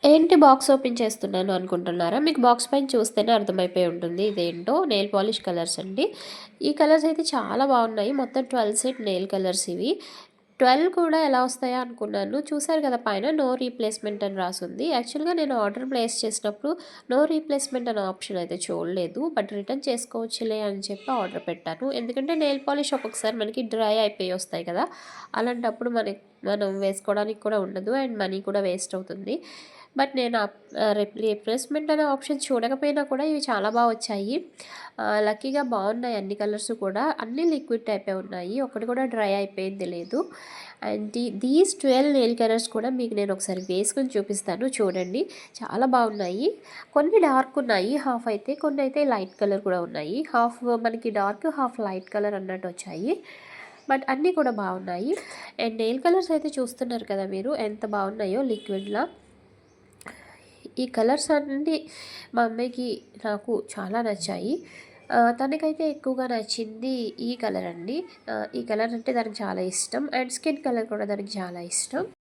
ఏంటి box open చేస్తున్నాను అనుకుంటున్నారా? మీకు బాక్స్ పైన చూస్తేనే అర్థమైపోయి ఉంటుంది ఇదేంటో. నెయిల్ పాలిష్ కలర్స్ అండి. ఈ కలర్స్ అయితే చాలా బాగున్నాయి. మొత్తం 12 సెట్ నెయిల్ కలర్స్ ఇవి. 12 కూడా ఎలా వస్తాయా అనుకున్నాను. చూసారు కదా పైన నో రీప్లేస్‌మెంట్ అని రాసుంది. యాక్చువల్‌గా నేను ఆర్డర్ ప్లేస్ చేసినప్పుడు నో రీప్లేస్‌మెంట్ అనే ఆప్షన్ అయితే చూడలేదు. బట్ రిటర్న్ చేసుకోవచ్చులే అని చెప్పి ఆర్డర్ పెట్టాను. ఎందుకంటే నెయిల్ పాలిష్ ఒక్కొక్కసారి మనకి డ్రై అయిపోయి వస్తాయి కదా! అలాంటప్పుడు మనం వేసుకోవడానికి కూడా ఉండదు. అండ్ మనీ కూడా వేస్ట్ అవుతుంది. బట్ నేను రీప్లేస్‌మెంట్ అనే ఆప్షన్ చూడకపోయినా కూడా ఇవి చాలా వచ్చాయి. లక్కీగా బాగున్నాయి అన్ని కలర్స్ కూడా. అన్నీ లిక్విడ్ టైపే ఉన్నాయి. ఒకటి కూడా డ్రై అయిపోయింది లేదు. అండ్ దీస్ 12 నెయిల్ కలర్స్ కూడా మీకు నేను ఒకసారి వేసుకొని చూపిస్తాను చూడండి. చాలా బాగున్నాయి. కొన్ని డార్క్ ఉన్నాయి హాఫ్ అయితే. కొన్ని అయితే లైట్ కలర్ కూడా ఉన్నాయి. హాఫ్ మనకి డార్క్, హాఫ్ లైట్ కలర్ అన్నట్టు వచ్చాయి. బట్ అన్నీ కూడా బాగున్నాయి. అండ్ నెయిల్ కలర్స్ అయితే చూస్తున్నారు కదా మీరు ఎంత బాగున్నాయో లిక్విడ్‌లా. ఈ కలర్స్ అన్నీ మా అమ్మాయికి, నాకు చాలా నచ్చాయి. తనకైతే ఎక్కువగా నచ్చింది ఈ కలర్ అండి. ఈ కలర్ అంటే దానికి చాలా ఇష్టం. అండ్ స్కిన్ కలర్ కూడా దానికి చాలా ఇష్టం.